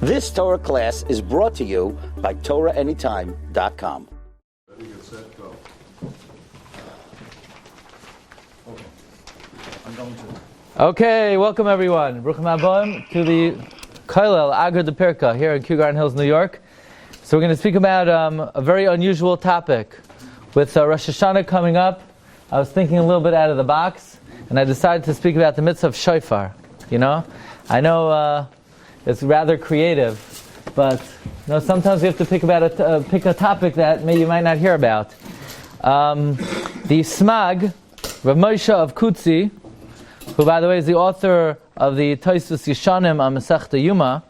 This Torah class is brought to you by TorahAnytime.com. Ready, get set, go. Okay. I'm going to. Okay, welcome everyone. Bruchim Habayim to the Kollel Agra de Pirka here in Kew Garden Hills, New York. So we're going to speak about a very unusual topic. With Rosh Hashanah coming up, I was thinking a little bit out of the box, and I decided to speak about the Mitzvah of Shofar. You know, I know it's rather creative, but sometimes we have to pick a topic that you might not hear about. The Smag, Rav Moshe of Kutzi, who by the way is the author of the Tosfos Yeshanim on Masechta Yuma,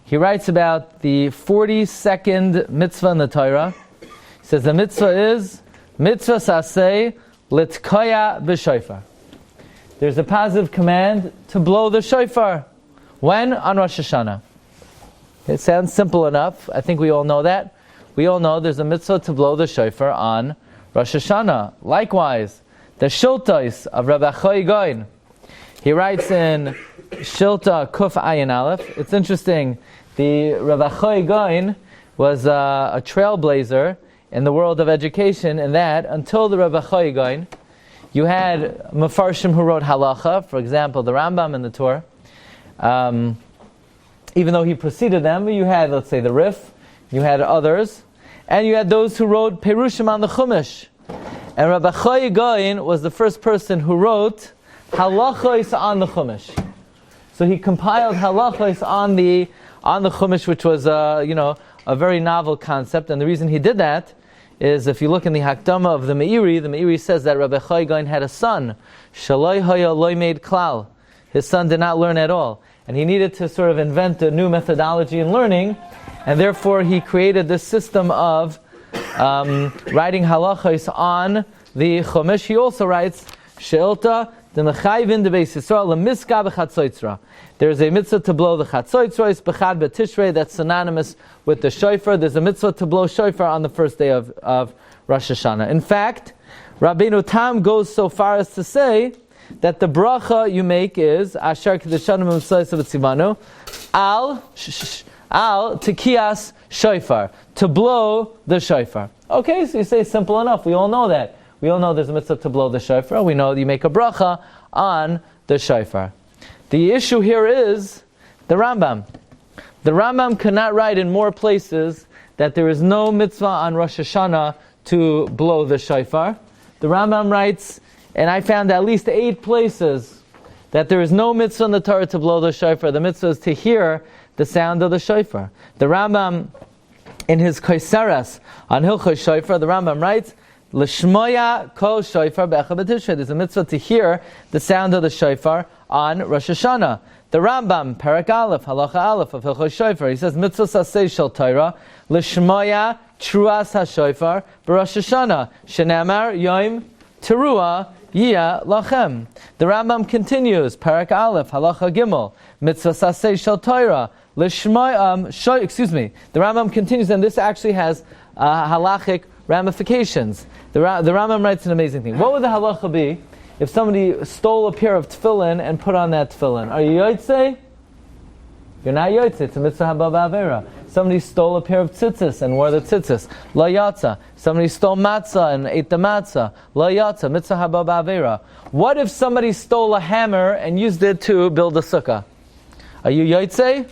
he writes about the 42nd mitzvah in the Torah. He says the mitzvah is mitzvah saseh litkoya b'shofar. There's a positive command to blow the shofar. When? On Rosh Hashanah. It sounds simple enough. I think we all know that. We all know there's a mitzvah to blow the shofar on Rosh Hashanah. Likewise, the Shiltos of Rabbi Glatstein. He writes in Shilta Kuf Ayin Aleph. It's interesting. The Rabbi Glatstein was a trailblazer in the world of education, in that until the Rabbi Glatstein, you had Mefarshim who wrote halacha, for example, the Rambam in the Torah. Even though he preceded them, you had, let's say, the Rif, you had others, and you had those who wrote Perushim on the Chumash. And Rabbi Glatstein was the first person who wrote halachos on the Chumash. So he compiled halachos on the Chumash, which was a very novel concept. And the reason he did that is, if you look in the Hakdama of the Meiri says that Rabbi Glatstein had a son, Shaloi Haya Loimed Klal. His son did not learn at all. And he needed to sort of invent a new methodology in learning, and therefore he created this system of writing halachos on the Chumash. He also writes, She'ilta D'Mechayvin D'Beis Yisrael L'Miska B'Chatzotzra. There's a mitzvah to blow the Chatzotzra, it's B'chad B'Tishrei, that's synonymous with the Shofar. There's a mitzvah to blow Shofar on the first day of Rosh Hashanah. In fact, Rabbeinu Tam goes so far as to say that the bracha you make is Asher Kedushanim V'Mitzvos V'Tzivanu Al Tekiyas Shofar, to blow the Shofar. Okay, so you say simple enough. We all know that. We all know there's a mitzvah to blow the Shofar. We know you make a bracha on the Shofar. The issue here is the Rambam. The Rambam cannot write in more places that there is no mitzvah on Rosh Hashanah to blow the Shofar. The Rambam writes, and I found at least 8 places that there is no mitzvah in the Torah to blow the shofar. The mitzvah is to hear the sound of the shofar. The Rambam, in his Koiseres on Hilchos Shofar, the Rambam writes, L'shmoya kol shofar be'echad b'tishrei. There's a mitzvah to hear the sound of the shofar on Rosh Hashanah. The Rambam, Parak Aleph, Halacha Aleph of Hilchos Shofar, he says, mitzvah saseh shel Torah, l'shmoya truas ha-shofar b'Rosh Hashanah, shenamar yoim teruah Yia lachem. The Rambam continues, Parak Aleph, Halacha Gimel, Mitzvah Saseh Shel Torah, the Rambam continues, and this actually has halachic ramifications. The Rambam writes an amazing thing. What would the halacha be if somebody stole a pair of tefillin and put on that tefillin? Are you yotzei? You're not yotzei. It's a mitzvah haba b'avera. Somebody stole a pair of tzitzis and wore the tzitzis. La yatza. Somebody stole matzah and ate the matzah. La yatza. Mitzvah haba b'avera. What if somebody stole a hammer and used it to build a sukkah? Are you yotzei?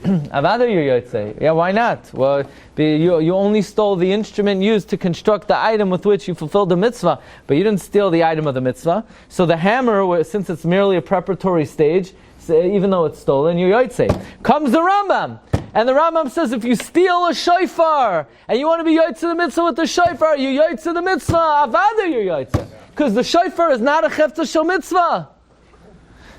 Avada you're yotzei. Yeah, why not? Well, you only stole the instrument used to construct the item with which you fulfilled the mitzvah, but you didn't steal the item of the mitzvah. So the hammer, since it's merely a preparatory stage, even though it's stolen, you're yotzei. Comes the Rambam, and the Rambam says if you steal a shofar and you want to be yotzei the mitzvah with the shofar, you yotzei the mitzvah. Avada you're yotzei, because the shofar is not a chefta shel mitzvah.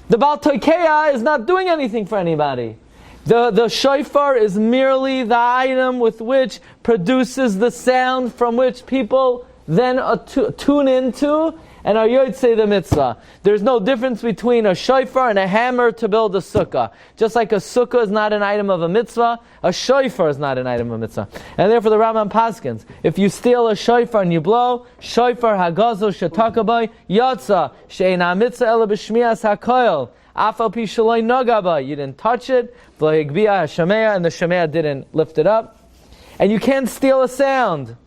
The Baal Toikeya is not doing anything for anybody. The shofar is merely the item with which produces the sound from which people then tune into and are yotzei the mitzvah. There's no difference between a shofar and a hammer to build a sukkah. Just like a sukkah is not an item of a mitzvah, a shofar is not an item of a mitzvah. And therefore the Rambam paskins, if you steal a shofar and you blow, shofar hagazo shetakabai yatsa she'ena mitzvah ela b'shmias hakoil Afal pi shaloi nagaba. You didn't touch it. V'lo higbia hashamea, and the shemea didn't lift it up. And you can't steal a sound.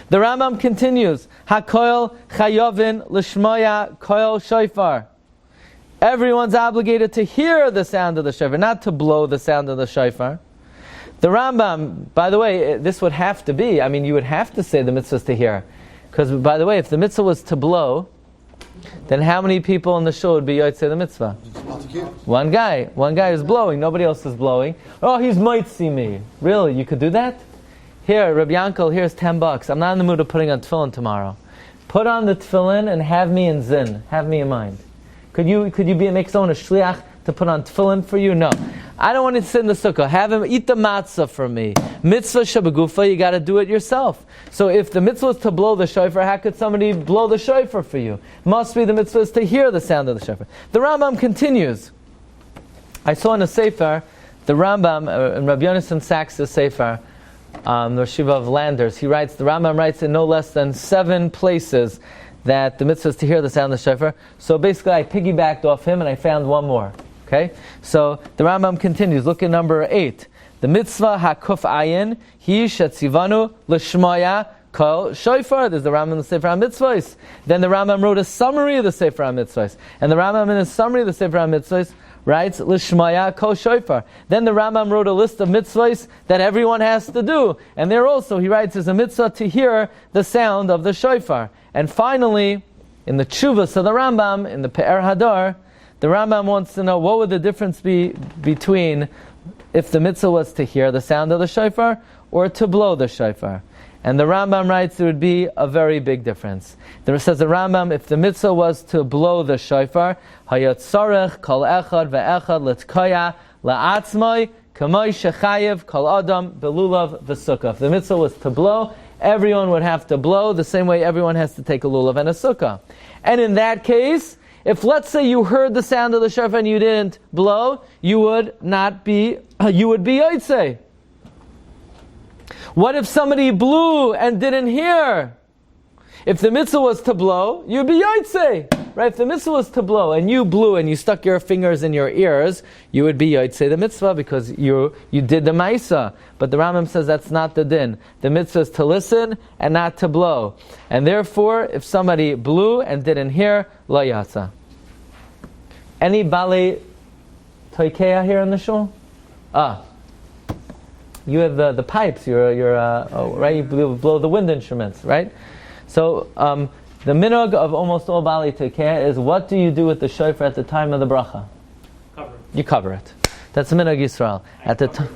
The Rambam continues, HaKoil chayovin l'shmoya koil shofar. Everyone's obligated to hear the sound of the shofar, not to blow the sound of the shofar. The Rambam, by the way, this would have to be, you would have to say the mitzvah is to hear. Because, by the way, if the mitzvah was to blow, then how many people in the shul would be yotzei the mitzvah? One guy is blowing, nobody else is blowing. Oh, he's might see me. Really, you could do that? Here, Rabbi Yankel, here's $10. I'm not in the mood of putting on tefillin tomorrow. Put on the tefillin and have me in zin. Have me in mind. Could you make someone a shliach to put on tefillin for you? No. I don't want to sit in the sukkah. Have him eat the matzah for me. Mitzvah shabagufa, you got to do it yourself. So if the mitzvah is to blow the shofar, how could somebody blow the shofar for you? Must be the mitzvah is to hear the sound of the shofar. The Rambam continues. I saw in a sefer, the Rambam, in Rabbi Yonasan Sachs' sefer, the Shiva of Landers, the Rambam writes in no less than 7 places that the mitzvah is to hear the sound of the shofar. So basically I piggybacked off him and I found one more. Okay? So the Rambam continues. Look at number 8. The mitzvah hakuf ayin hi shetzivanu l'shmaya kol shofar. There's the Rambam in the Sefer HaMitzvos. Then the Rambam wrote a summary of the Sefer HaMitzvos. And the Rambam in his summary of the Sefer HaMitzvos writes l'shmaya kol shofar. Then the Rambam wrote a list of mitzvahs that everyone has to do. And there also he writes there's a mitzvah to hear the sound of the shofar. And finally, in the Tshuvas of the Rambam, in the Pe'er Hadar, the Rambam wants to know what would the difference be between if the mitzvah was to hear the sound of the shofar or to blow the shofar. And the Rambam writes there would be a very big difference. There says the Rambam, if the mitzvah was to blow the shofar, hayat sarech kol echad ve'echad letkaya la'atzmai kamay shechayev kol adam belulav v'sukkah. If the mitzvah was to blow, everyone would have to blow the same way everyone has to take a lulav and a sukkah. And in that case, if let's say you heard the sound of the shofar and you didn't blow, you would be yotzei. What if somebody blew and didn't hear? If the mitzvah was to blow, you'd be yotzei. Right? If the mitzvah was to blow and you blew and you stuck your fingers in your ears, you would be yotzei the mitzvah because you did the ma'isa. But the Rambam says that's not the din. The mitzvah is to listen and not to blow. And therefore, if somebody blew and didn't hear, lo yatsa. Any balei toikeya here in the shul? You have the pipes. Right? You blow the wind instruments, right? So the minhag of almost all balei toikeya is what do you do with the shofar at the time of the bracha? Cover it. You cover it. That's the minhag Yisrael. At the time.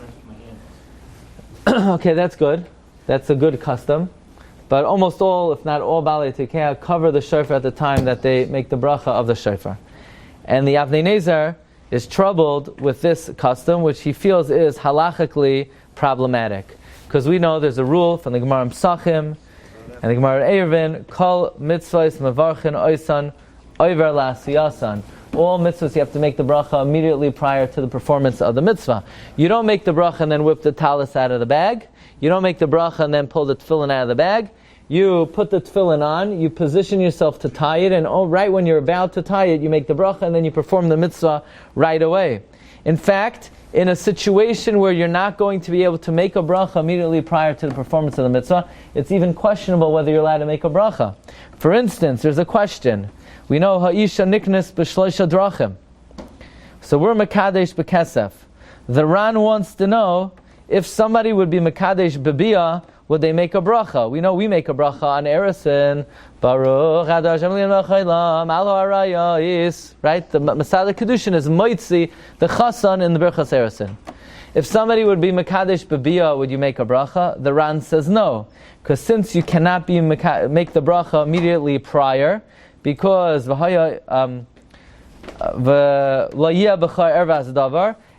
Okay, that's good. That's a good custom. But almost all, if not all balei toikeya, cover the shofar at the time that they make the bracha of the shofar. And the Avnei Nezer is troubled with this custom, which he feels is halachically problematic. Because we know there's a rule from the Gemara Psachim and the Gemara Eruvin, Kol mitzvahs mevarchin oisan oiver la'asiyasan. All mitzvahs you have to make the bracha immediately prior to the performance of the mitzvah. You don't make the bracha and then whip the talis out of the bag. You don't make the bracha and then pull the tefillin out of the bag. You put the tefillin on, you position yourself to tie it, and right when you're about to tie it, you make the bracha, and then you perform the mitzvah right away. In fact, in a situation where you're not going to be able to make a bracha immediately prior to the performance of the mitzvah, it's even questionable whether you're allowed to make a bracha. For instance, there's a question. We know ha'isha niknes b'shloisha drachim. So we're mekadesh b'kesef. The Ran wants to know if somebody would be mekadesh b'biyah, would they make a bracha? We know we make a bracha on Erison. Baruch Adar Hashem Li'Olam Chaylam Al Harayos. Right? The Masada Kedushin is Moitzi, the Chasan in the Berachas Erison. If somebody would be Mekadesh B'Biyah, would you make a bracha? The Ran says no. Because since you cannot make the bracha immediately prior, because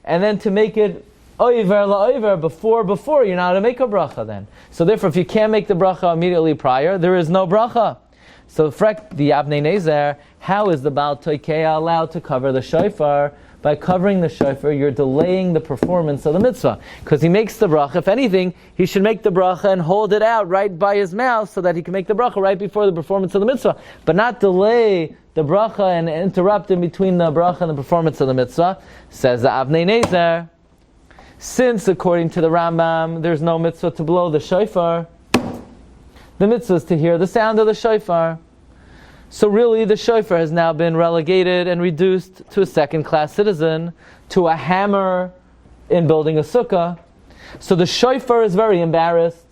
and then to make it before you're not to make a bracha then. So therefore, if you can't make the bracha immediately prior, there is no bracha. So the Avnei Nezer, how is the Baal Toikeya allowed to cover the shofar by covering the shofar, you're delaying the performance of the mitzvah. Because he makes the bracha. If anything, he should make the bracha and hold it out right by his mouth so that he can make the bracha right before the performance of the mitzvah. But not delay the bracha and interrupt in between the bracha and the performance of the mitzvah. Says the Avnei Nezer, since according to the Rambam, there's no mitzvah to blow the shofar, the mitzvah is to hear the sound of the shofar. So really, the shofar has now been relegated and reduced to a second-class citizen, to a hammer in building a sukkah. So the shofar is very embarrassed.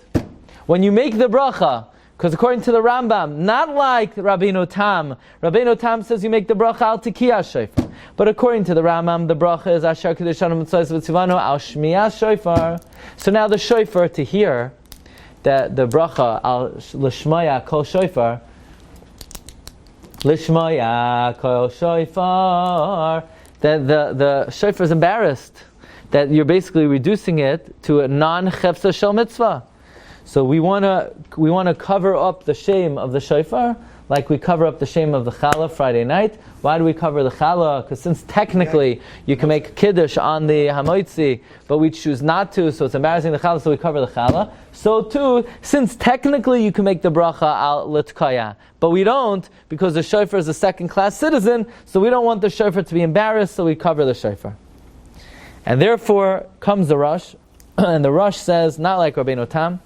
When you make the bracha, because according to the Rambam, not like Rabbeinu Tam says you make the bracha al tikiyah shofar. But according to the Rambam, the bracha is Asher Kedeshanu Mitzvahs V'Tzivanu al Shmiyah shofar. So now the shofar, to hear that the bracha al L'Shmaya kol shofar, Lishmaya kol shofar, that the shofar is embarrassed, that you're basically reducing it to a non-chefsa shel mitzvah. So we want to cover up the shame of the shofar, like we cover up the shame of the challah Friday night. Why do we cover the challah? Because since technically you can make kiddush on the hamoitzi, but we choose not to, so it's embarrassing the challah, so we cover the challah. So too, since technically you can make the bracha al litkaya, but we don't, because the shofar is a second-class citizen, so we don't want the shofar to be embarrassed, so we cover the shofar. And therefore comes the Rosh, and the Rosh says, not like Rabbeinu Tam,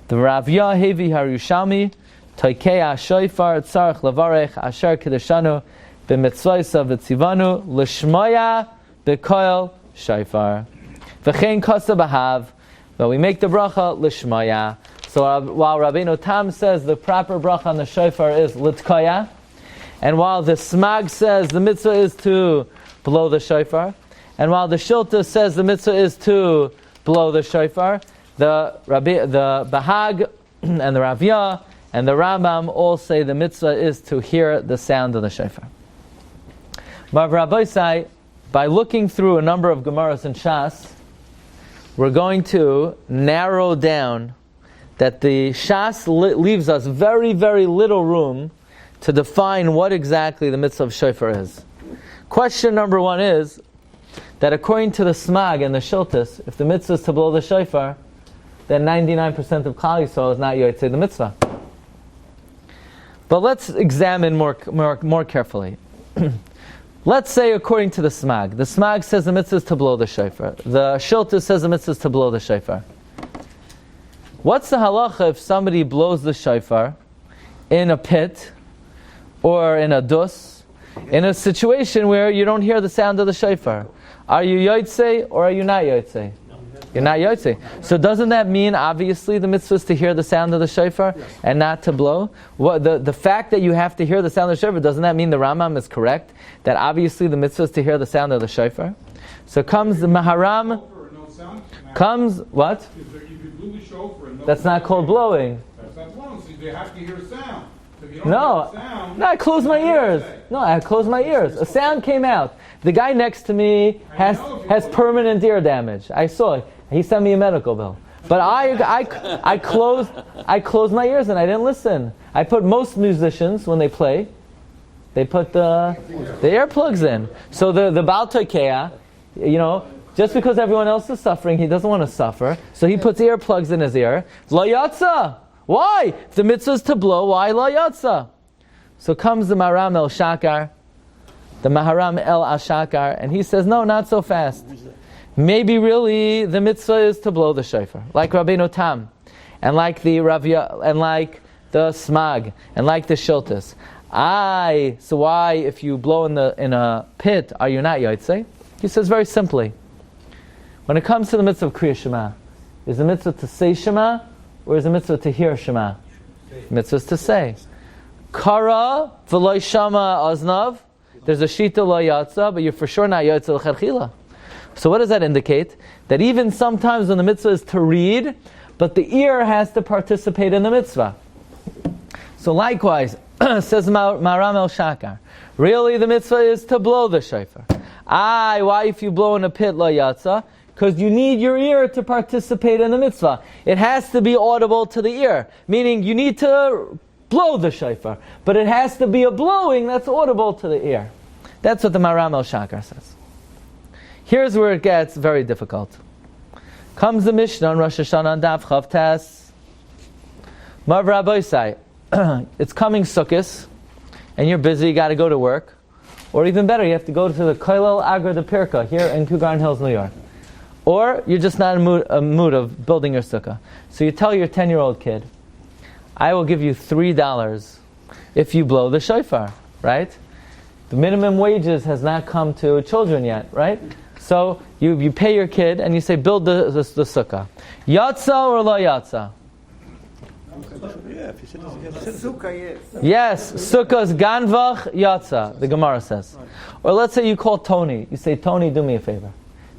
the Rav Yahevi Haryushalmi, Toikei shofar tzarich levarech asher kedeshanu b'mitzvaysa v'tzivanu l'shmaya b'koil shofar v'chein kosa b'hav. But we make the bracha l'shmaya. So while Rabbeinu Tam says the proper bracha on the shofar is litkaya, and while the smag says the mitzvah is to blow the shofar, and while the shilta says the mitzvah is to blow the shofar, the Bahag and the Ravya and the Rambam all say the mitzvah is to hear the sound of the shofar. But Rabbi say, by looking through a number of Gemaras and Shas, we're going to narrow down that the Shas leaves us very, very little room to define what exactly the mitzvah of shofar is. Question number one is that according to the Smag and the Shiltis, if the mitzvah is to blow the shofar, then 99% of Klal Yisrael is not Yotzei the mitzvah. But let's examine more carefully. Let's say according to the Smag says the mitzvah is to blow the shofar. The Shilta says the mitzvah is to blow the shofar. What's the halacha if somebody blows the shofar in a pit or in a dus, in a situation where you don't hear the sound of the shofar? Are you Yotzei or are you not Yotzei? You're not Yotzei. So doesn't that mean obviously the mitzvah is to hear the sound of the shofar and not to blow? The fact that you have to hear the sound of the shofar, doesn't that mean the Rambam is correct? That obviously the mitzvah is to hear the sound of the shofar? So comes the Maharam, comes, what? That's not called blowing. That's not blowing, so they have to hear a sound. No, I closed my ears. No, I closed my ears. A sound came out. The guy next to me has permanent ear damage. I saw it. He sent me a medical bill. But I closed my ears and I didn't listen. I put most musicians, when they play, they put the earplugs in. So the Baal Toikea, just because everyone else is suffering, he doesn't want to suffer. So he puts earplugs in his ear. Lo yatsa. Why? If the mitzvah is to blow, why lo yatsa? So comes the Maharam El Shakar, the Maharam El Ashakar, and he says, no, not so fast. Maybe really the mitzvah is to blow the shofar, like Rabbeinu Tam, and like the Ravya, and like the Smag, and like the Shiltas. So why, if you blow in a pit, are you not Yotzei? He says very simply, when it comes to the mitzvah of Kriya Shema, is the mitzvah to say Shema, or is the mitzvah to hear Shema? Mitzvah is to say. Kara v'lo shama aznav. There's a shita lo yatsa, but you're for sure not Yotzei l'chadchila. So what does that indicate? That even sometimes when the mitzvah is to read, but the ear has to participate in the mitzvah. So likewise, says Maharam El Shakar, really the mitzvah is to blow the shofar. Why if you blow in a pit lo yatsa? Because you need your ear to participate in the mitzvah. It has to be audible to the ear, meaning you need to blow the shofar, but it has to be a blowing that's audible to the ear. That's what the Maharam El Shakar says. Here's where it gets very difficult. Comes the Mishnah on Rosh Hashanah on Daf Chav Tes. Marv Rabbi say, it's coming Sukkos, and you're busy, you got to go to work. Or even better, you have to go to the Koilel Agra de Pirka here in Cougar Hills, New York. Or you're just not in a mood of building your sukkah. So you tell your 10-year-old kid, I will give you $3 if you blow the shofar, right? The minimum wages has not come to children yet, right? So you pay your kid and you say, build the sukkah. Yatsa or la yatsa? Yes, sukkah's ganvach yatsa, the Gemara says. Or let's say you call Tony. You say, Tony, do me a favor.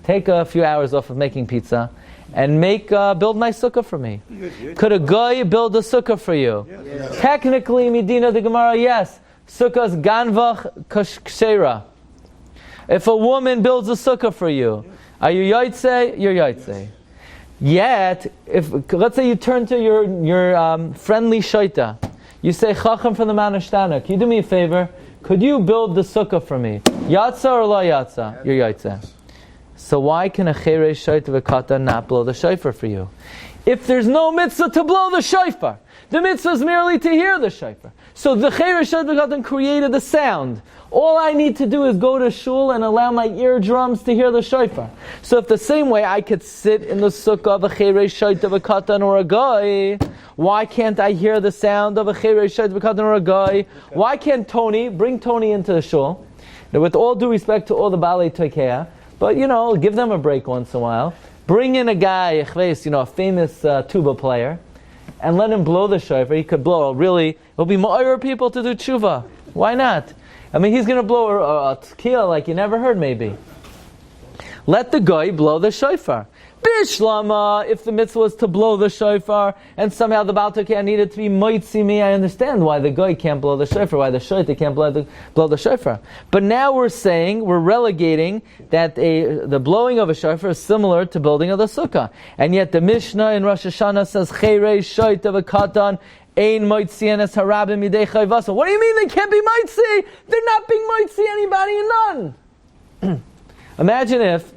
Take a few hours off of making pizza and build my sukkah for me. Could a guy build a sukkah for you? Yes. Technically, Medina the Gemara, yes. Sukkah's ganvach kshera. If a woman builds a sukkah for you, are you yaitse? You're yaitse. Yet, let's say you turn to your friendly shaita, you say, Chacham from the Mount Ashtana, can you do me a favor? Could you build the sukkah for me? Yatsa or la yatsa? You're yaitse. So why can a cheresh shaita v'kata not blow the shofar for you? If there's no mitzvah to blow the shofar, the mitzvah is merely to hear the shofar. So the cheresh shaita v'kata created the sound. All I need to do is go to shul and allow my eardrums to hear the shofar. So if the same way I could sit in the sukkah of a cheresh shaita v'katan or a guy, why can't I hear the sound of a cheresh shaita v'katan or a guy? Why can't bring Tony into the shul? Now, with all due respect to all the balei tekeah, but give them a break once in a while. Bring in a guy, a famous tuba player, and let him blow the shofar. He could blow it'll be more people to do tshuva. Why not? I mean, he's going to blow a tekiah like you never heard, maybe. Let the guy blow the shofar. Bishlama, if the mitzvah was to blow the shofar, and somehow the Baal Tekiah needed to be moitzi me, I understand why the guy can't blow the shofar, why the shaita can't blow the shofar. But now we're relegating that the blowing of a shofar is similar to building of the sukkah. And yet the Mishnah in Rosh Hashanah says, Cheirei shaita v'katan, Ein moitzi enes harabim midei chayvasa. What do you mean they can't be moitzi? They're not being moitzi anybody and none. Imagine if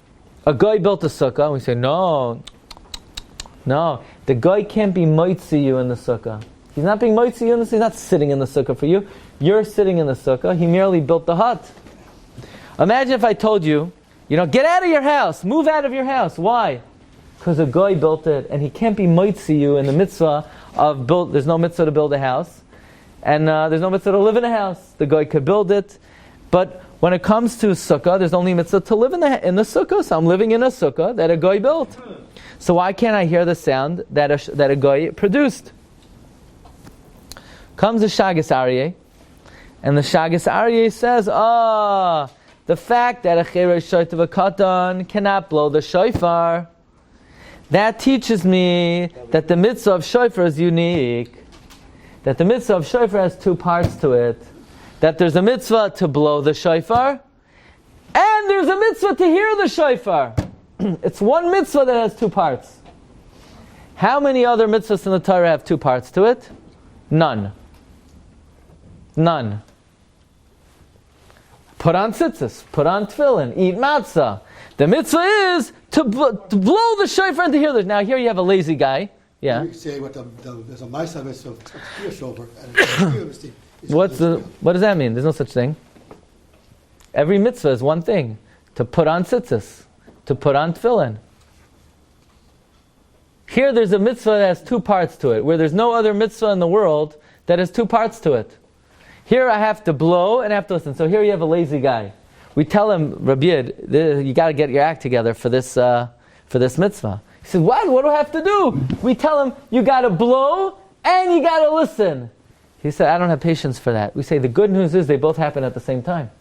a guy built a sukkah and we say, no, the guy can't be moitzi you in the sukkah. He's not being moitzi you in the sukkah. He's not sitting in the sukkah for you. You're sitting in the sukkah. He merely built the hut. Imagine if I told you, get out of your house. Move out of your house. Why? Because a guy built it and he can't be moitzi you in the mitzvah of build. There's no mitzvah to build a house. And there's no mitzvah to live in a house. The guy could build it. But when it comes to sukkah, there's only mitzvah to live in the sukkah. So I'm living in a sukkah that a guy built. So why can't I hear the sound that a guy produced? Comes the Shagas Aryeh, and the Shagas Aryeh says, the fact that a cheresh shaita v'katan cannot blow the shofar, that teaches me that the mitzvah of shofar is unique. That the mitzvah of shofar has two parts to it. That there's a mitzvah to blow the shofar, and there's a mitzvah to hear the shofar. It's one mitzvah that has two parts. How many other mitzvahs in the Torah have two parts to it? None. Put on tzitzis, put on tefillin, eat matzah. The mitzvah is to blow the shofar and to hear the. Now here you have a lazy guy. Yeah. You say what there's a ma'aseh mitzvah of shofar. What does that mean? There's no such thing. Every mitzvah is one thing. To put on tzitzis. To put on tefillin. Here there's a mitzvah that has two parts to it, where there's no other mitzvah in the world that has two parts to it. Here I have to blow and I have to listen. So here you have a lazy guy. We tell him, Rabbi Yid, you got to get your act together for this mitzvah. He says, what do I have to do? We tell him, you got to blow and you got to listen. He said, I don't have patience for that. We say, the good news is they both happen at the same time.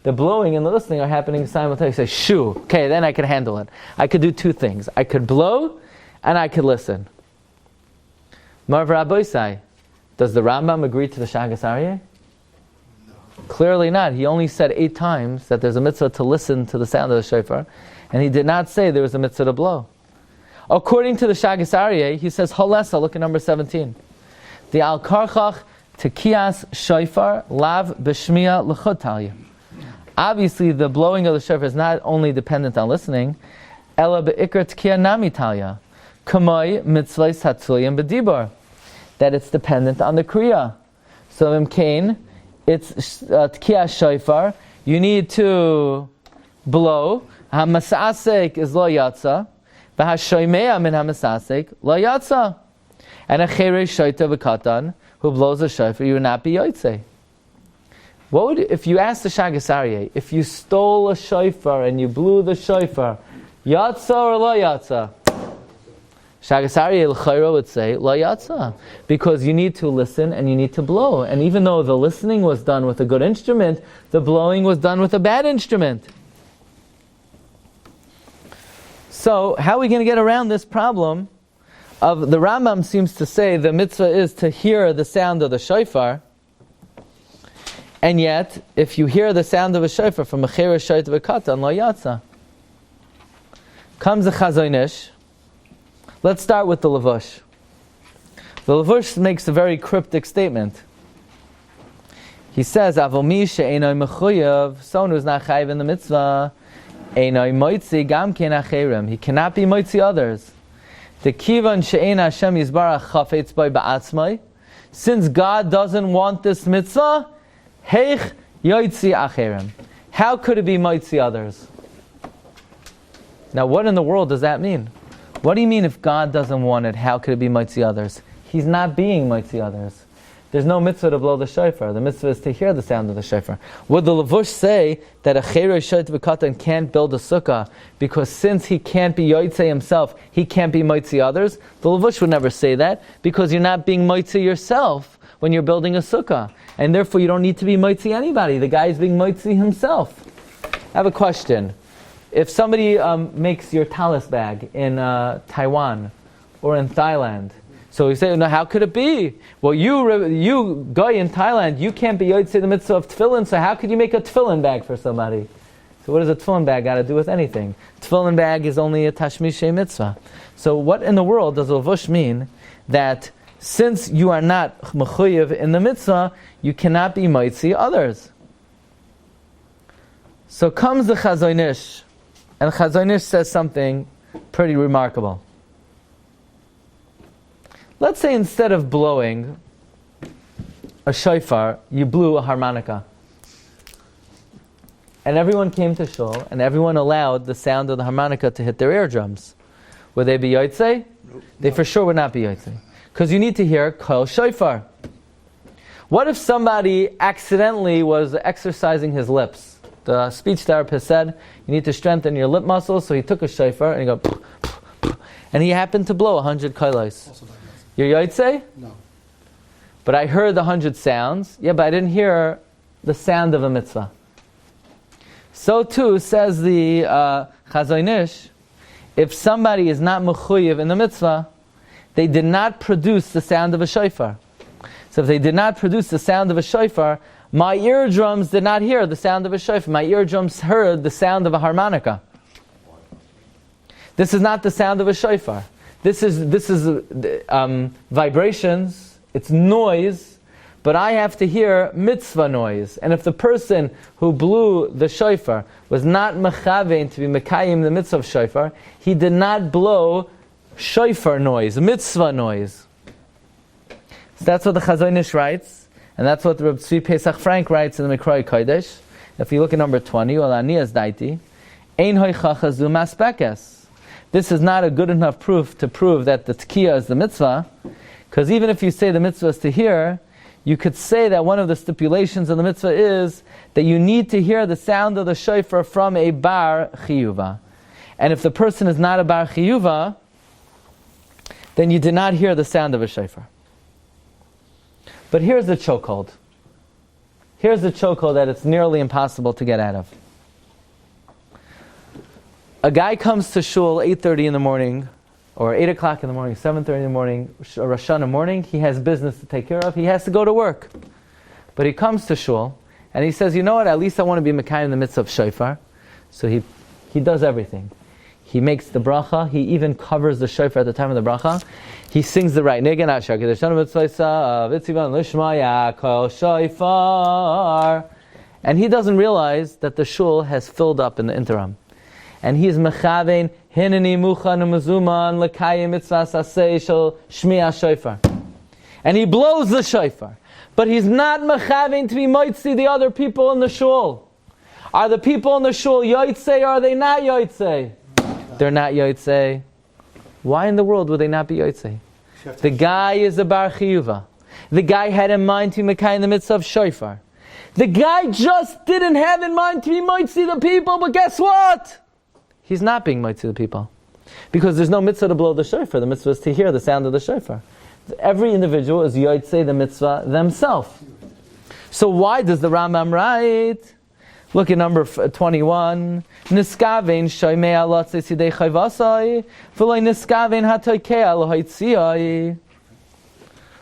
The blowing and the listening are happening simultaneously. You say, shoo, okay, then I can handle it. I could do two things. I could blow and I could listen. Marv Rabbi say, does the Rambam agree to the Shagas Aryeh? No. Clearly not. He only said 8 times that there's a mitzvah to listen to the sound of the shofar, and he did not say there was a mitzvah to blow. According to the Shagas Aryeh, he says, Halesa, look at number 17. The Al-Karchach Tekiyas Shofar Lav B'Shmiya L'chod Talya. Obviously, the blowing of the shofar is not only dependent on listening, ela be'ikar tkiya namitalia, kamay mitzvahs hatzuyim b'dibur, that it's dependent on the kriya. So in Cain, it's tkiya shofar. You need to blow. Hamasasek is lo yatsa, v'hashoymea min hamasasek lo yatsa. And a cherei shoyta v'katan who blows a shofar, you would not be yotzei. What would, if you asked the Shagas Aryeh, if you stole a shofar and you blew the shofar, yatsa or lo yatsa? Shagas Aryeh l'chayro would say lo yatsa, because you need to listen and you need to blow. And even though the listening was done with a good instrument, the blowing was done with a bad instrument. So how are we going to get around this problem? Of the Rambam seems to say the mitzvah is to hear the sound of the shofar, and yet if you hear the sound of a shofar from a cherei shoyta v'katan lo yatsa. Comes the Chazon Ish. Let's start with the Levush. The Levush makes a very cryptic statement. He says, "Avomi she'enoi mechuyev," someone who's not chayiv in the mitzvah, "enoi moitzi gam ken acherim." He cannot be moitzi others. The kivan she'en Hashem yizbarach chafetz by ba'atzmai. Since God doesn't want this mitzvah, heich yoitzi acherim. How could it be moitzi others? Now, what in the world does that mean? What do you mean if God doesn't want it, how could it be moitzi others? He's not being moitzi others. There's no mitzvah to blow the shofar. The mitzvah is to hear the sound of the shofar. Would the Levush say that a cherei shoyta v'katan can't build a sukkah because since he can't be yotzei himself, he can't be moitzi others? The Levush would never say that because you're not being moitzi yourself when you're building a sukkah. And therefore you don't need to be moitzi anybody. The guy is being moitzi himself. I have a question. If somebody makes your talis bag in Taiwan or in Thailand, so you say, no, how could it be? Well, you guy in Thailand, you can't be yotzei the mitzvah of tefillin, so how could you make a tefillin bag for somebody? So what does a tefillin bag got to do with anything? Tefillin bag is only a tashmishei mitzvah. So what in the world does Levush mean that since you are not mechuyev in the mitzvah, you cannot be moitzi others? So comes the Chazon Ish, and Chazon Ish says something pretty remarkable. Let's say instead of blowing a shofar, you blew a harmonica. And everyone came to shul, and everyone allowed the sound of the harmonica to hit their eardrums. Would they be yotzei? Nope. They for sure would not be yotzei. Because you need to hear kol shofar. What if somebody accidentally was exercising his lips? The speech therapist said, you need to strengthen your lip muscles, so he took a shofar, and he go, and he happened to blow 100 kolos. You're yotzei? No. But I heard the 100 sounds. Yeah, but I didn't hear the sound of a mitzvah. So too, says the Chazon Ish, if somebody is not mechuyev in the mitzvah, they did not produce the sound of a shofar. So if they did not produce the sound of a shofar, my eardrums did not hear the sound of a shofar. My eardrums heard the sound of a harmonica. This is not the sound of a shofar. This is vibrations, it's noise, but I have to hear mitzvah noise. And if the person who blew the shofar was not mechavein to be mekayim the mitzvah of shofar, he did not blow shofar noise, mitzvah noise. So that's what the Chazon Ish writes, and that's what the Reb Tzvi Pesach Frank writes in the Mikroi Kodesh. If you look at number 20, Olanias Daiti, Ein hoichacha zu maspekes. This is not a good enough proof to prove that the tkiya is the mitzvah, because even if you say the mitzvah is to hear, you could say that one of the stipulations of the mitzvah is that you need to hear the sound of the shofar from a bar chiyuva. And if the person is not a bar chiyuva, then you did not hear the sound of a shofar. But here's the chokehold. Here's the chokehold that it's nearly impossible to get out of. A guy comes to shul 8:30 in the morning, or 8 o'clock in the morning, 7:30 in the morning, Rosh Hashanah morning. He has business to take care of. He has to go to work. But he comes to shul, and he says, you know what, at least I want to be Mekayim in the midst of shofar. So he does everything. He makes the bracha. He even covers the shofar at the time of the bracha. He sings the right nigun, And he doesn't realize that the shul has filled up in the interim. And he's mechavein, hineni muchan u'mezuman l'kayim mitzvah saseh shel shmi'ah shofar. And he blows the shofar. But he's not mechavein to be moitzi the other people in the shul. Are the people in the shul yotzei or are they not yotzei? They're not yotzei. Why in the world would they not be yotzei? The guy is a bar chiyuva. The guy had in mind to be mekayim the mitzvah of shofar. The guy just didn't have in mind to be moitzi the people, but guess what? He's not being moitzi the people. Because there's no mitzvah to blow the shofar. The mitzvah is to hear the sound of the shofar. Every individual is yotzei the mitzvah themselves. So why does the Rambam write? Look at number 21. Niskavein shoymei alotzei sidei chayvasai v'loi niskavein hatoykei alohaitziai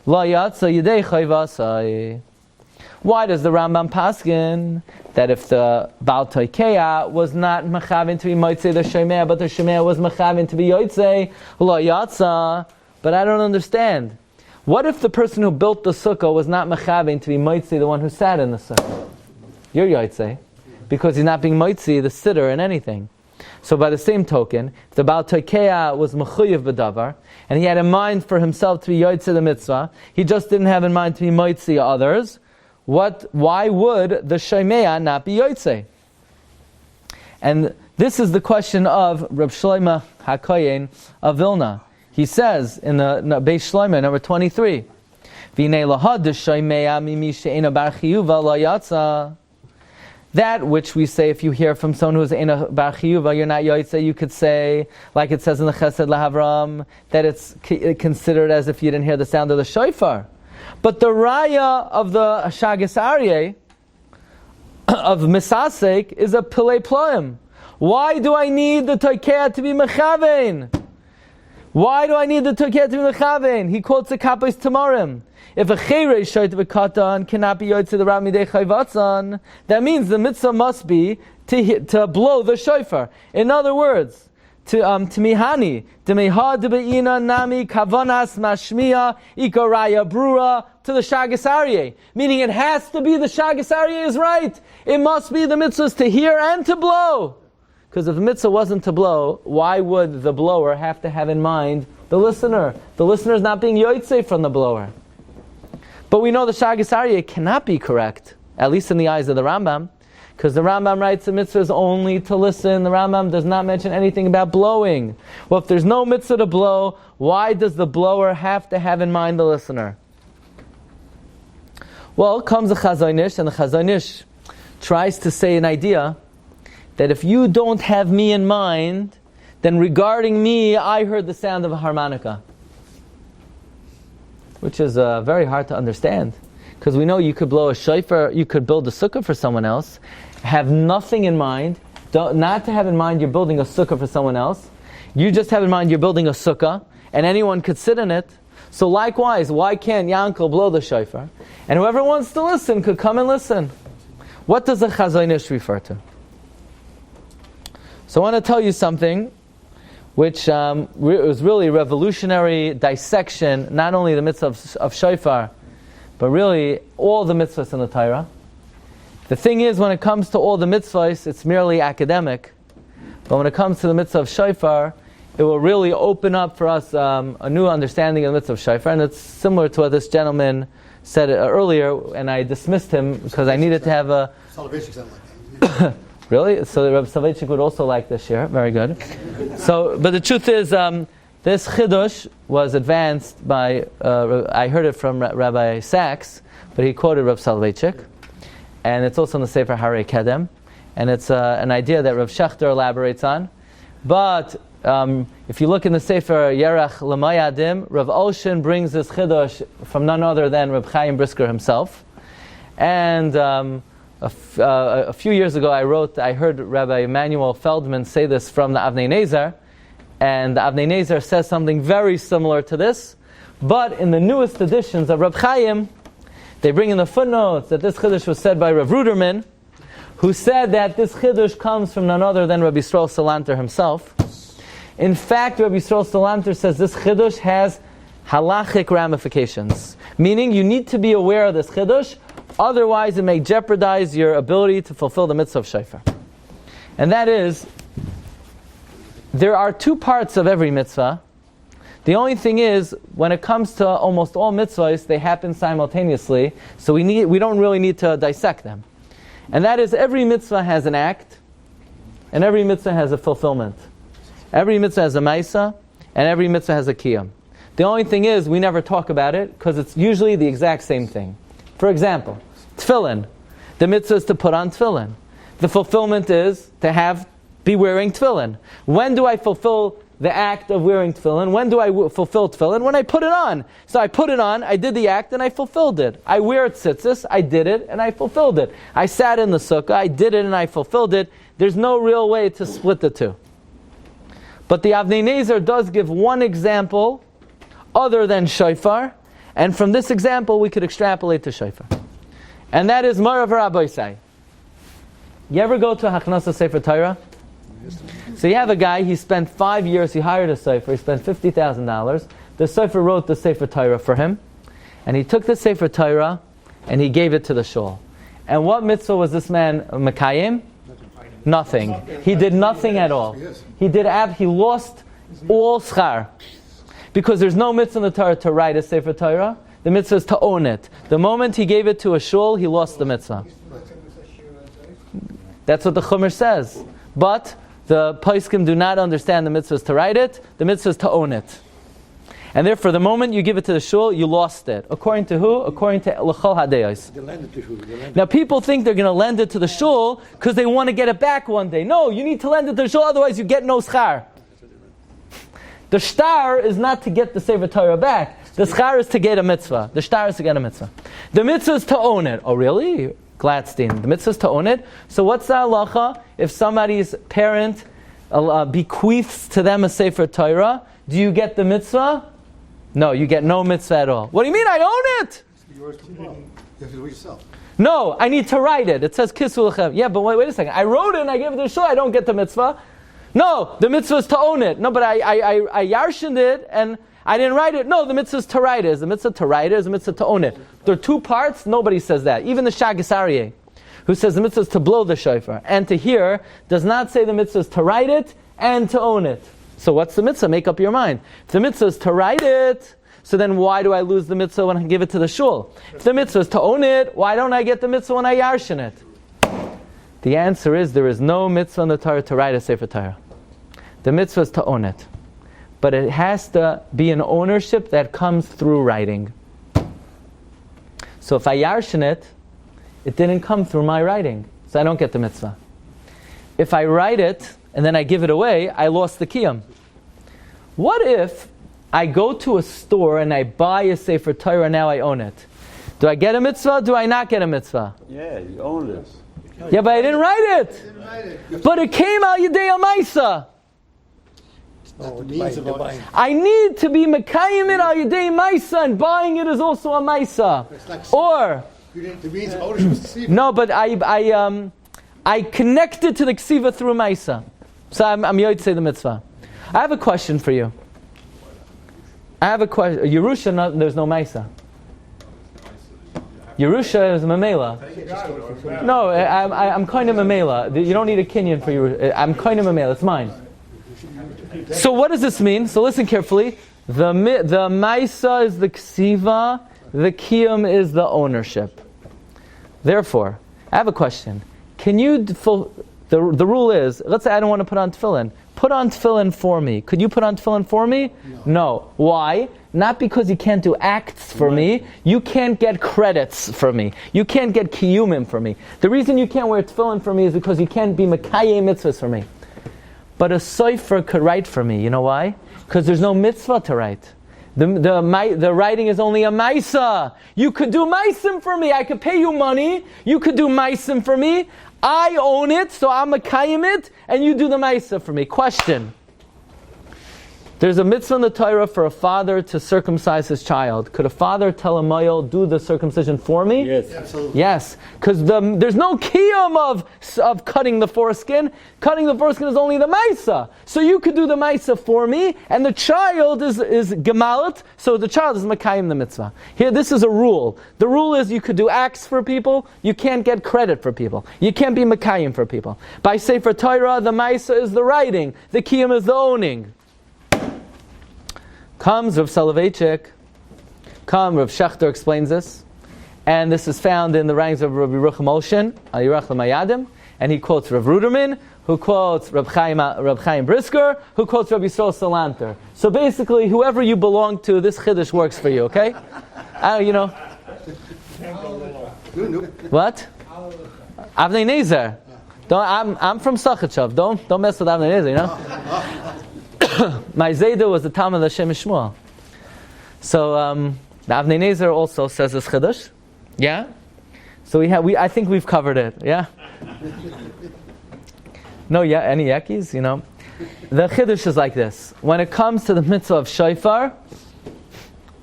lo yatsa yidei chayvasai. Why does the Rambam paskin that if the Baal Toikeya was not mechavin to be moitzei the shemea, but the shemea was mechavin to be yotzei lo yatsa? But I don't understand. What if the person who built the sukkah was not mechavin to be moitzei the one who sat in the sukkah? You're yotzei, because he's not being moitzei the sitter in anything. So by the same token, if the Baal Toikeya was mechuyev b'davar, and he had in mind for himself to be yotzei the mitzvah, he just didn't have in mind to be moitzei others. Why would the Shemea not be Yotzei? And this is the question of Reb Shlomo HaKoyen of Vilna. He says in the Beis Shlomo, number 23, V'nei lahad Shemea mimi she'ena bar chiyuva lo yatsa. That which we say if you hear from someone who is ena bar chiyuva, you're not Yotzei, you could say, like it says in the Chesed LaHavram, that it's considered as if you didn't hear the sound of the shofar. But the raya of the Shagas Aryeh of Misasek is a Pilei Ploim. Why do I need the Toikeya to be Mechavein? Why do I need the Toikeya to be Mechavein? He quotes the Kapos Tamarim. If a Cheirei Shoyt V'Katan cannot be Yotzei the Ramidei Chayvatzan, that means the mitzvah must be to blow the shofar. In other words, to mihani, to meha debeina nami kavanas mashmiya ikaraya brura to the Shagas Aryeh. Meaning it has to be the Shagas Aryeh is right. It must be the mitzvahs to hear and to blow. Because if the mitzvah wasn't to blow, why would the blower have to have in mind the listener? The listener is not being yotzei from the blower. But we know the Shagas Aryeh cannot be correct, at least in the eyes of the Rambam. Because the Rambam writes the mitzvah is only to listen. The Rambam does not mention anything about blowing. Well, if there's no mitzvah to blow, why does the blower have to have in mind the listener? Well, comes the Chazon Ish, and the Chazon Ish tries to say an idea that if you don't have me in mind, then regarding me, I heard the sound of a harmonica. Which is very hard to understand. Because we know you could blow a shofar, you could build a sukkah for someone else, have nothing in mind, not to have in mind you're building a sukkah for someone else. You just have in mind you're building a sukkah, and anyone could sit in it. So likewise, why can't Yankel blow the shofar? And whoever wants to listen could come and listen. What does the Chazon Ish refer to? So I want to tell you something which was really revolutionary dissection, not only the mitzvah of shofar, but really all the mitzvahs in the Torah. The thing is, when it comes to all the mitzvahs, it's merely academic. But when it comes to the mitzvah of shofar, it will really open up for us a new understanding of the mitzvah of shofar. And it's similar to what this gentleman said earlier, and I dismissed him because I needed to have a... Really? So Rabbi Soloveitchik would also like this share. Very good. So, but the truth is, this chidush was advanced by, I heard it from Rabbi Sachs, but he quoted Rabbi Soloveitchik. And it's also in the Sefer Harei Kedem. And it's an idea that Rav Shechter elaborates on. But if you look in the Sefer Yerach L'Mayadim, Rav Oshin brings this chidush from none other than Rav Chaim Brisker himself. And a few years ago I heard Rabbi Emanuel Feldman say this from the Avnei Nezer. And the Avnei Nezer says something very similar to this. But in the newest editions of Reb Chaim, they bring in the footnotes that this chiddush was said by Rav Ruderman, who said that this chiddush comes from none other than Rabbi Yisrael Salanter himself. In fact, Rabbi Yisrael Salanter says this chiddush has halachic ramifications. Meaning you need to be aware of this chiddush Otherwise, it may jeopardize your ability to fulfill the mitzvah of shofar. And that is, there are two parts of every mitzvah. The only thing is, when it comes to almost all mitzvahs, they happen simultaneously, so we don't really need to dissect them. And that is, every mitzvah has an act, and every mitzvah has a fulfillment. Every mitzvah has a maisa, and every mitzvah has a kiyum. The only thing is, we never talk about it, because it's usually the exact same thing. For example, tefillin. The mitzvah is to put on tefillin. The fulfillment is to be wearing tefillin. When do I fulfill the act of wearing tefillin? When do I fulfill tefillin? When I put it on. So I put it on, I did the act, and I fulfilled it. I wear tzitzis, I did it, and I fulfilled it. I sat in the sukkah, I did it, and I fulfilled it. There's no real way to split the two. But the Avnei Nezer does give one example other than shofar, and from this example we could extrapolate to shofar. And that is Marav Rabbi Glatstein. You ever go to Hachnasa Sefer Torah? So you have a guy, he spent 5 years, he hired a sefer, he spent $50,000. The sefer wrote the Sefer Torah for him, and he took the Sefer Torah and he gave it to the shul. And what mitzvah was this man Mekayim? Nothing. He did nothing at all. He lost all schar. Because there's no mitzvah in the Torah to write a Sefer Torah. The mitzvah is to own it. The moment he gave it to a shul, he lost the mitzvah. That's what the Chumash says. But the poskim do not understand the mitzvah is to write it. The mitzvah is to own it. And therefore, the moment you give it to the shul, you lost it. According to who? According to L'chol Hadeyos. Now people think they're going to lend it to the shul because they want to get it back one day. No, you need to lend it to the shul, otherwise you get no schar. The shtar is not to get the Sefer Torah back. The schar is to get a mitzvah. The shtar is to get a mitzvah. The mitzvah is to own it. Oh really? Glatstein. The mitzvah is to own it. So what's the halacha if somebody's parent bequeaths to them a Sefer Torah? Do you get the mitzvah? No, you get no mitzvah at all. What do you mean I own it? You have to do it yourself. No, I need to write it. It says Kisu Lechem. Yeah, but wait a second. I wrote it and I gave it to the shul. I don't get the mitzvah. No, the mitzvah is to own it. No, but I yarshened it and I didn't write it. No, the mitzvah is to write it. Is the mitzvah to write it? Is the mitzvah to own it? There are two parts. Nobody says that. Even the Shagas Aryeh, who says the mitzvah is to blow the shofar and to hear, does not say the mitzvah is to write it and to own it. So what's the mitzvah? Make up your mind. If the mitzvah is to write it, so then why do I lose the mitzvah when I give it to the shul? If the mitzvah is to own it, why don't I get the mitzvah when I yarshen it? The answer is there is no mitzvah in the Torah to write a Sefer Torah. The mitzvah is to own it. But it has to be an ownership that comes through writing. So if I yarshen it, it didn't come through my writing. So I don't get the mitzvah. If I write it, and then I give it away, I lost the kiyum. What if I go to a store and I buy a Sefer Torah and now I own it? Do I get a mitzvah? Do I not get a mitzvah? Yeah, you own it. Yeah, but I didn't write it. But it came al yedei amaisa. I need to be mekayim it al yedei maisa, and buying it is also a maisa. Or no, but I connected to the ksiva through maisa. So I'm yotzei the mitzvah. I have a question for you. Yerusha, there's no maisa. Yerusha is mamela. No, I'm kind of mamela. You don't need a kinyan for Yerusha. I'm kind of mamela. It's mine. So what does this mean? So listen carefully. The maisa is the ksiva. The kiyum is the ownership. Therefore, I have a question. Can you the rule is, let's say I don't want to put on tefillin. Put on tefillin for me. Could you put on tefillin for me? No. Why? Not because you can't do acts for me. You can't get credits for me. You can't get kiyumim for me. The reason you can't wear tefillin for me is because you can't be mekayeh mitzvahs for me. But a sofer could write for me. You know why? Because there's no mitzvah to write. The writing is only a maisa. You could do maisim for me. I could pay you money. You could do maisim for me. I own it, so I'm mekayim it, and you do the maisa for me. Question. There's a mitzvah in the Torah for a father to circumcise his child. Could a father tell a mayil, do the circumcision for me? Yes. Absolutely. Yes, because there's no kiyum of cutting the foreskin. Cutting the foreskin is only the maisa. So you could do the maisa for me, and the child is gemalit, so the child is makayim the mitzvah. Here, this is a rule. The rule is you could do acts for people, you can't get credit for people. You can't be makayim for people. By Sefer Torah, the maisa is the writing, the kiyum is the owning. Comes Rav Soloveitchik, Rav Schechter explains this, and this is found in the writings of Rabbi Rucham Oshin, Al-Yirach L'Mayadim, and he quotes Rav Ruderman, who quotes Rab Chaim Brisker, who quotes Rabbi Yisrael Salanter. So basically, whoever you belong to, this chiddush works for you, okay? What? Avnei Nezer. I'm from Sachachav. Don't mess with Avnei Nezer, you know? My Zayda was the Talmud of Shem Shmuel. So the Avnei Nezer also says this chiddush. Yeah? So I think we've covered it. Yeah? No, yeah, any yakis, you know? The chiddush is like this. When it comes to the mitzvah of Shofar,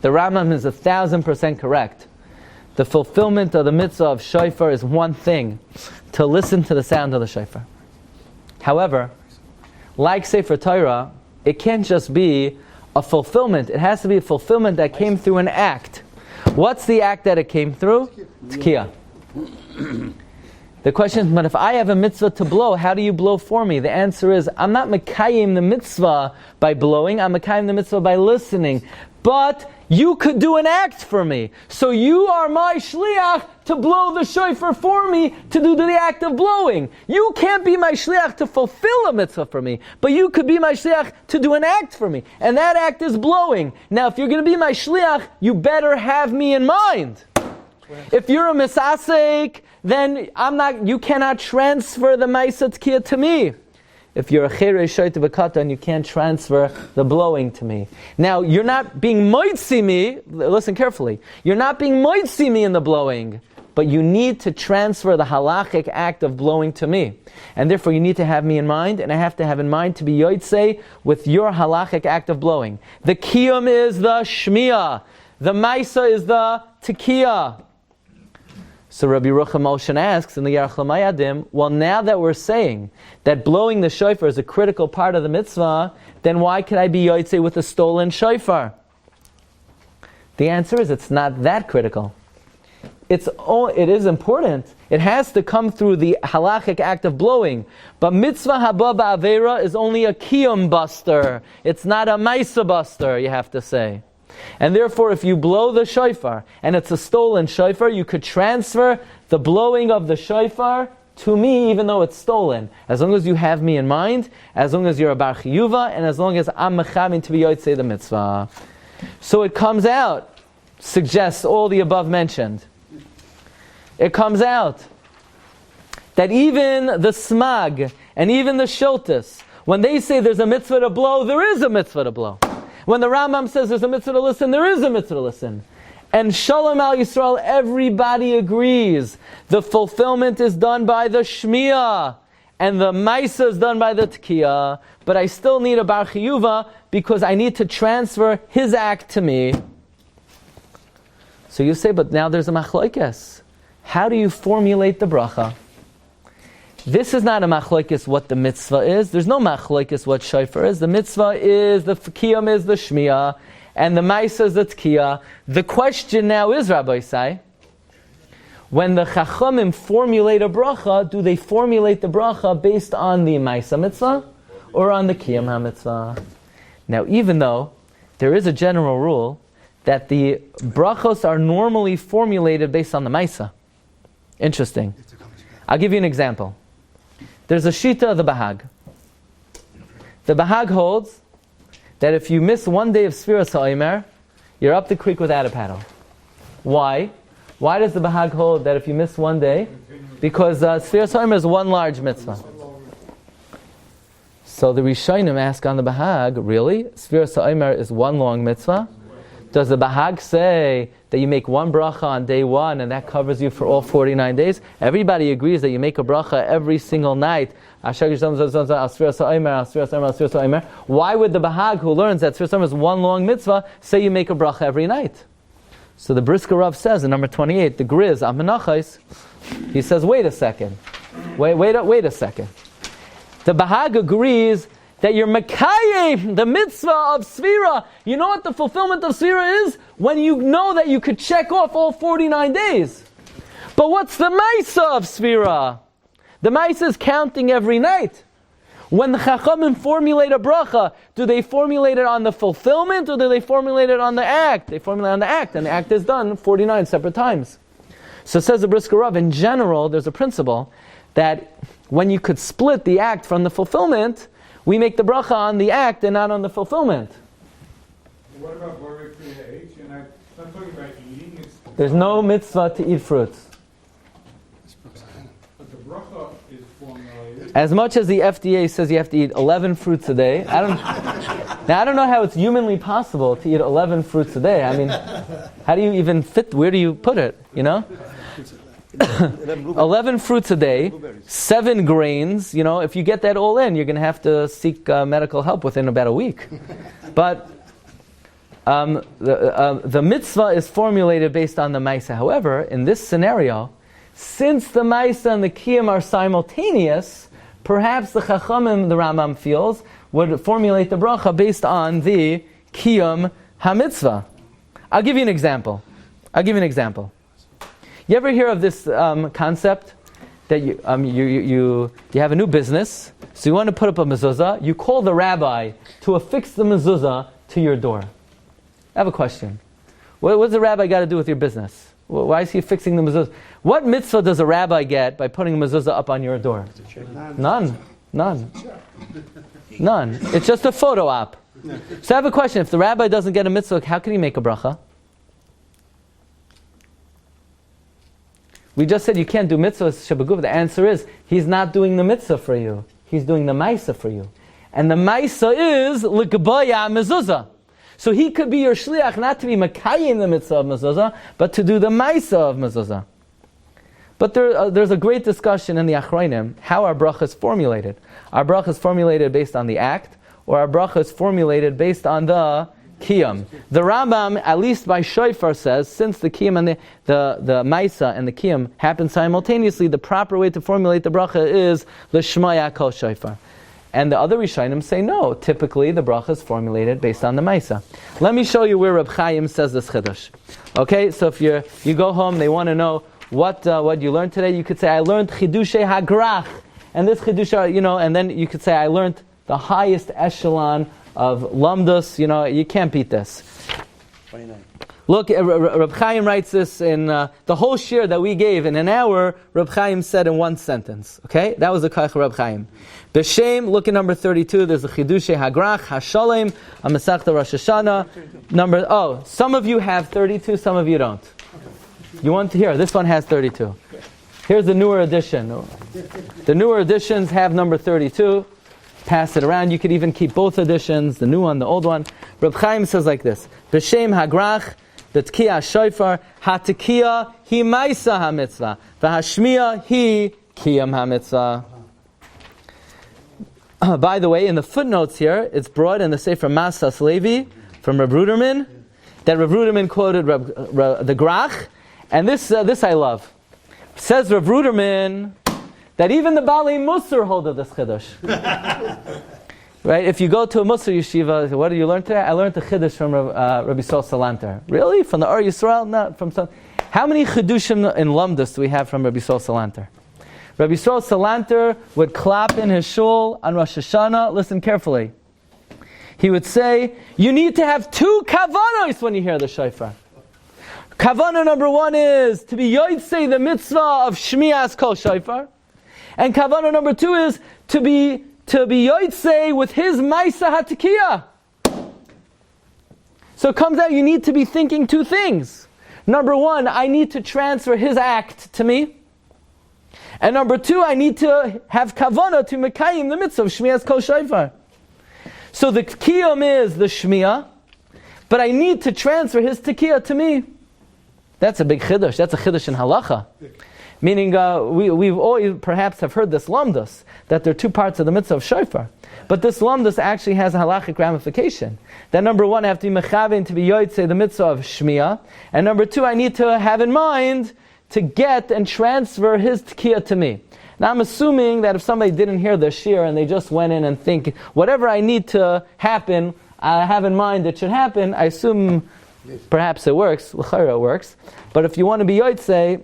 the Rambam is 1,000% correct. The fulfillment of the mitzvah of Shofar is one thing, to listen to the sound of the Shofar. However, like Sefer Torah, it can't just be a fulfillment. It has to be a fulfillment that came through an act. What's the act that it came through? Tkiyah. The question is, but if I have a mitzvah to blow, how do you blow for me? The answer is, I'm not mekayim the mitzvah by blowing, I'm mekayim the mitzvah by listening. But you could do an act for me. So you are my shliach to blow the shofar for me, to do the act of blowing. You can't be my shliach to fulfill a mitzvah for me, but you could be my shliach to do an act for me. And that act is blowing. Now, if you're going to be my shliach, you better have me in mind. If you're a misasek, then you cannot transfer the ma'aseh tkiyah to me. If you're a cherei shoyte b'katan, you can't transfer the blowing to me. Now, you're not being moitzi me, listen carefully, you're not being moitzi me in the blowing, but you need to transfer the halachic act of blowing to me. And therefore you need to have me in mind, and I have to have in mind to be yotzei with your halachic act of blowing. The kiyum is the shmiyah, the maisa is the tekiyah. So Rabbi Rucham Oshin asks in the Yarach L'Mayadim, well, now that we're saying that blowing the shofar is a critical part of the mitzvah, then why could I be yotzei with a stolen shofar? The answer is it's not that critical. It is important. It has to come through the halachic act of blowing. But mitzvah haba ba'avera is only a kiyum buster. It's not a maisa buster, you have to say. And therefore, if you blow the shofar, and it's a stolen shofar, you could transfer the blowing of the shofar to me, even though it's stolen. As long as you have me in mind, as long as you're a bar chiyuva, and as long as I'm mechamin to be yotzei the mitzvah. So it comes out, suggests all the above mentioned. It comes out that even the smag, and even the shiltis, when they say there's a mitzvah to blow, there is a mitzvah to blow. When the Rambam says there's a mitzvah to listen, there is a mitzvah to listen. And Shalom Al Yisrael, everybody agrees. The fulfillment is done by the Shmiyah, and the Maisa is done by the Tkiyah. But I still need a Bar Chiyuva because I need to transfer his act to me. So you say, but now there's a machlokes. How do you formulate the bracha? This is not a machlokes what the mitzvah is. There's no machlokes what shofar is. The mitzvah is, the kiyum is the shmiyah, and the maisa is the tkiyah. The question now is, Rabbi Isai, when the chachamim formulate a bracha, do they formulate the bracha based on the maisa mitzvah or on the kiyum ha-mitzvah? Now, even though there is a general rule that the brachos are normally formulated based on the maisa. Interesting. I'll give you an example. There's a shita of the Bahag. The Bahag holds that if you miss one day of Sfiras HaOmer, you're up the creek without a paddle. Why? Why does the Bahag hold that if you miss one day? Because Sfiras HaOmer is one large mitzvah. So the Rishonim ask on the Bahag, really? Sfiras HaOmer is one long mitzvah? Does the Bahag say that you make one bracha on day one and that covers you for all 49 days? Everybody agrees that you make a bracha every single night. Why would the Bahag, who learns that Sfiras is one long mitzvah, say you make a bracha every night? So the Brisker Rav says in number 28, the Griz, Amenachais, he says, wait a second. Wait a second. The Bahag agrees that you're Mekayim, the mitzvah of Sfira. You know what the fulfillment of Sfira is? When you know that you could check off all 49 days. But what's the Maisa of Sfira? The Maisa is counting every night. When the Chachamim formulate a bracha, do they formulate it on the fulfillment or do they formulate it on the act? They formulate on the act, and the act is done 49 separate times. So says the Brisker Rav, in general, there's a principle that when you could split the act from the fulfillment, we make the bracha on the act and not on the fulfillment. What about Borei Pri Ha'etz? You're not talking about eating. There's no mitzvah to eat fruits. But the bracha is formulated. As much as the FDA says you have to eat 11 fruits a day, I don't know how it's humanly possible to eat 11 fruits a day. I mean, how do you even fit? Where do you put it? You know, 11 fruits a day, 7 grains. You know, if you get that all in, you're going to have to seek medical help within about a week. But the mitzvah is formulated based on the Maisa. However, in this scenario, since the Maisa and the Kiyam are simultaneous, perhaps the Chachamim, the Rambam feels, would formulate the bracha based on the Kiyam HaMitzvah. I'll give you an example. You ever hear of this concept that you have a new business, so you want to put up a mezuzah, you call the rabbi to affix the mezuzah to your door. I have a question. What's the rabbi got to do with your business? Why is he fixing the mezuzah? What mitzvah does a rabbi get by putting a mezuzah up on your door? None. It's just a photo op. So I have a question. If the rabbi doesn't get a mitzvah, how can he make a bracha? We just said you can't do mitzvahs shabaguv. The answer is, he's not doing the mitzvah for you. He's doing the maisa for you. And the maisa is l'kabaya mezuzah. So he could be your shliach not to be makayim the mitzvah of mezuzah, but to do the maisa of mezuzah. But there's a great discussion in the Achrayim how our bracha is formulated. Our bracha is formulated based on the act, or our bracha is formulated based on the Kiyam. The Rambam, at least by Shofar, says, since the Kiyam and the Maisa and the Kiyam happen simultaneously, the proper way to formulate the bracha is L'Shma Yakol Shofar. And the other Rishonim say no. Typically, the bracha is formulated based on the Maisa. Let me show you where Reb Chaim says this Chiddush. Okay, so if you go home, they want to know what you learned today. You could say, I learned Chidushe Hagrach, and this Chidushe, and then you could say, I learned the highest echelon of Lamdus. You can't beat this. 29. Look, Reb Chaim writes this in the whole shiur that we gave in an hour. Reb Chaim said in one sentence. Okay, that was the Kach Reb Chaim. B'Shem, look at number 32. There's a Chidushe Hagrach Hashalem, a Masechta Rosh Hashanah. Some of you have 32, some of you don't. You want to hear? This one has 32. Here's the newer edition. The newer editions have number 32. Pass it around. You could even keep both editions, the new one, the old one. Reb Chaim says like this: B'Shem Hagrach, B'Tkiya Shofar, HaTkiya Hi Maisa HaMitzvah, V'Hashmiya Hi Kiyam HaMitzvah. By the way, in the footnotes here, it's brought in the Sefer Masas Levi from Reb Ruderman, that Reb Ruderman quoted the Grach, and this I love. Says Reb Ruderman that even the Balei Musar hold of this Chiddush. Right? If you go to a Musar yeshiva, what did you learn today? I learned the Chiddush from Rabbi Yisrael Salanter. Really? From the Ar Yisrael? Not from some. How many Chidushim in Lamdus do we have from Rabbi Yisrael Salanter? Rabbi Yisrael Salanter would clap in his shul on Rosh Hashanah. Listen carefully. He would say, you need to have 2 kavanos when you hear the shofar. Kavana number 1 is to be yotzei the mitzvah of Shmias Kol Shofar. And kavana number 2 is to be yotzei with his Maisa HaTkiya. So it comes out you need to be thinking 2 things. Number 1, I need to transfer his act to me. And number 2, I need to have kavana to mekayim the mitzvah of Shmias Kol Shofar. So the kiyum is the Shmiya. but I need to transfer his tekiah to me. That's a big chiddush. That's a chiddush in halacha. Meaning, we've always perhaps have heard this lamdus, that there are two parts of the mitzvah of shofar. But this lamdus actually has a halachic ramification. That number one, I have to be mechaven to be yotzei the mitzvah of shmiya. And number two, I need to have in mind to get and transfer his tekiah to me. Now I'm assuming that if somebody didn't hear the shiur and they just went in and think, whatever I need to happen, I have in mind it should happen, I assume perhaps it works, l'chayra it works. But if you want to be yotzei,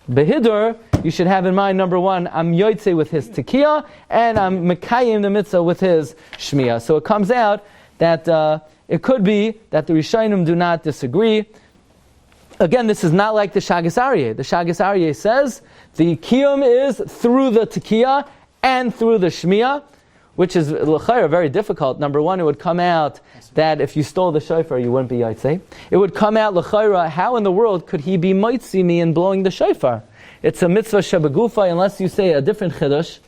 Behidur, you should have in mind, number one, I'm yotzei with his tekiah, and I'm mekayim the mitzvah with his shmiya. So it comes out that it could be that the Rishonim do not disagree. Again, this is not like the Shagas Aryeh. The Shagas Aryeh says the kiyum is through the tekiah and through the shmiya, which is l'chayra very difficult. Number one, it would come out that if you stole the shofar, you wouldn't be yotzei. It would come out l'chayra, how in the world could he be moitzi me in blowing the shofar? It's a mitzvah shebegufa, unless you say a different chiddush,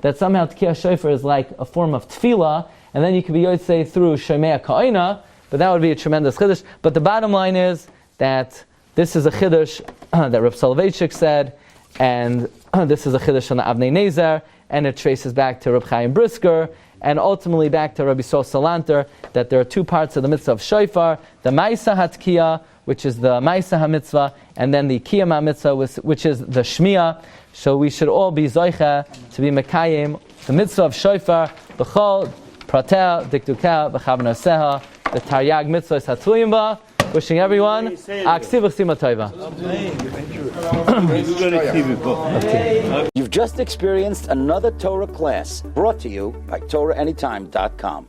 that somehow tekiah shofar is like a form of tefillah, and then you could be yotzei through shemea ka'ina, but that would be a tremendous chiddush. But the bottom line is that this is a chiddush that Reb Soloveitchik said, and this is a chiddush on the Avnei Nezer, and it traces back to Reb Chaim Brisker, and ultimately back to Rabbi Sol Salanter, that there are two parts of the mitzvah of shofar, the Ma'isa HaTkiyah, which is the Ma'isa HaMitzvah, and then the Kiyam HaMitzvah, which is the Shmiya. So we should all be Zoicha to be Mekayim, the mitzvah of shofar, B'chol, Pratel, Dikdukel, B'chavna Seha, the Taryag mitzvah is Hatuyim Ba. Wishing everyone Aksiv Chsima Tova. You've just experienced another Torah class brought to you by TorahAnytime.com.